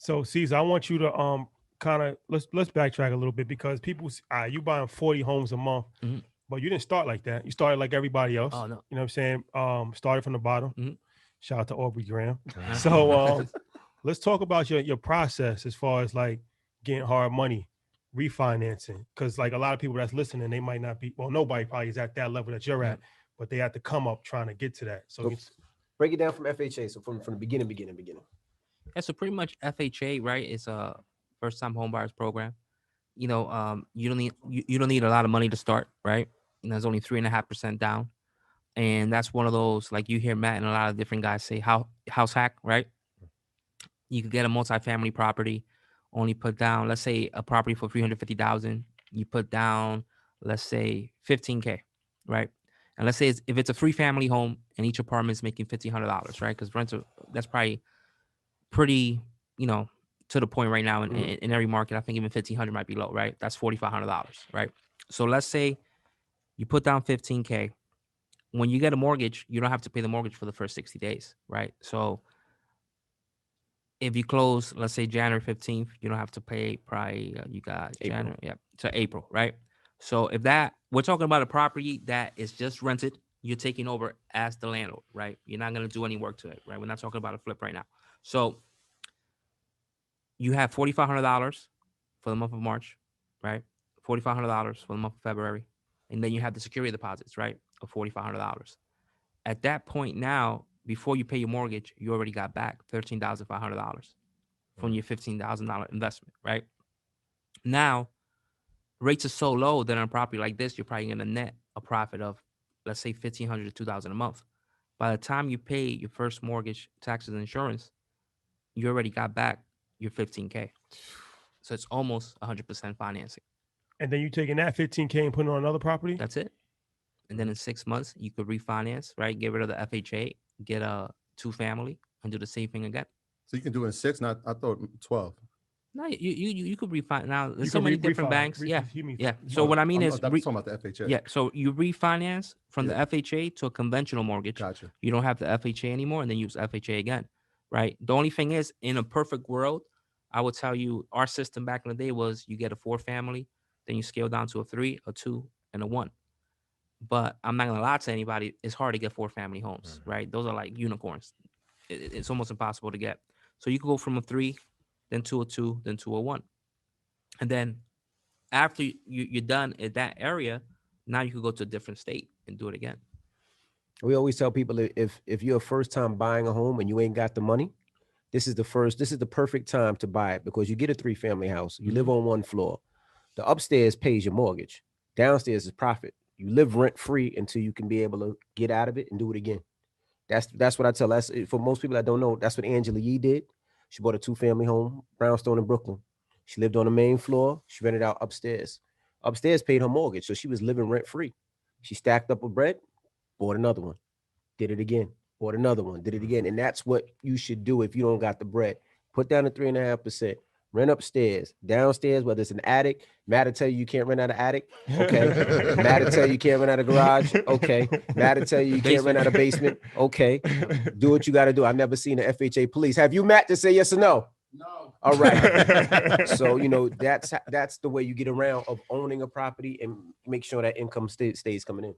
So, Caesar, I want you to kind of let's backtrack a little bit because you buying 40 homes a month, Mhm. but you didn't start like that. You started like everybody else. Oh no. You know what I'm saying? Started from the bottom. Mhm. Shout out to Aubrey Graham. Uh-huh. So let's talk about your process as far as like getting hard money, refinancing. Cause like a lot of people that's listening, they might not be, well, nobody probably is at that level that you're at, but they have to come up trying to get to that. So So break it down from FHA. So from the beginning. Yeah, so pretty much FHA, right, is a first time home buyers program. You don't need a lot of money to start, right? There's only 3.5% down. And that's one of those, like you hear Matt and a lot of different guys say, house hack, right? You could get a multifamily property, only put down, let's say a property for 350,000. You put down, let's say 15K, right? And let's say if it's a 3-family home and each apartment is making $1,500, right? Because rents that's probably pretty, to the point right now in every market. I think even 1,500 might be low, right? That's $4,500, right? So let's say you put down 15K. When you get a mortgage, you don't have to pay the mortgage for the first 60 days, right? So if you close, let's say January 15th, you don't have to pay probably, you got April. January, yeah, to April, right? So we're talking about a property that is just rented, you're taking over as the landlord, right? You're not going to do any work to it, right? We're not talking about a flip right now. So you have $4,500 for the month of March, right? $4,500 for the month of February. And then you have the security deposits, right? Of $4,500. At that point now, before you pay your mortgage, you already got back $13,500 from your $15,000 investment, right? Now, rates are so low that on a property like this, you're probably going to net a profit of, let's say, $1,500 to $2,000 a month. By the time you pay your first mortgage, taxes, and insurance, you already got back your 15K. So it's almost 100% financing. and then you taking that 15K and putting it on another property. That's it. And then in 6 months, you could refinance, right? Get rid of the FHA, get a 2-family, and do the same thing again. So you can do it in 6, not I thought 12. No, you could refinance. Now there's You so can many different refi. banks. Yeah, He means- yeah. So what I mean is, I'm talking about the FHA. yeah. So you refinance from Yeah. the FHA to a conventional mortgage. Gotcha. You don't have the FHA anymore, and then use FHA again, right? The only thing is, in a perfect world, I would tell you our system back in the day was you get a 4-family, then you scale down to a 3, a 2, and a 1. But I'm not gonna lie to anybody, it's hard to get 4-family homes, right? Those are like unicorns. It's almost impossible to get. So you could go from a 3, then to a 2, then to a 1. And then after you're done at that area, now you could go to a different state and do it again. We always tell people if you're a first time buying a home and you ain't got the money, this is the perfect time to buy it because you get a 3-family house. You live on one floor. The upstairs pays your mortgage. Downstairs is profit. You live rent free until you can be able to get out of it and do it again. That's what I tell. That's for most people that don't know. That's what Angela Yee did. She bought a 2-family home, Brownstone in Brooklyn. She lived on the main floor. She rented out upstairs. Upstairs paid her mortgage, so she was living rent free. She stacked up her bread, bought another one, did it again, bought another one, did it again. And that's what you should do if you don't got the bread. Put down the 3.5%. Rent upstairs, downstairs, whether it's an attic. Matt will tell you can't rent out an attic. Okay. Matt will tell you can't rent out a garage. Okay. Matt will tell you can't rent out a basement. Okay. Do what you got to do. I've never seen the FHA police. Have you, Matt, to say yes or no? No. All right. So, that's the way you get around of owning a property and make sure that income stays coming in.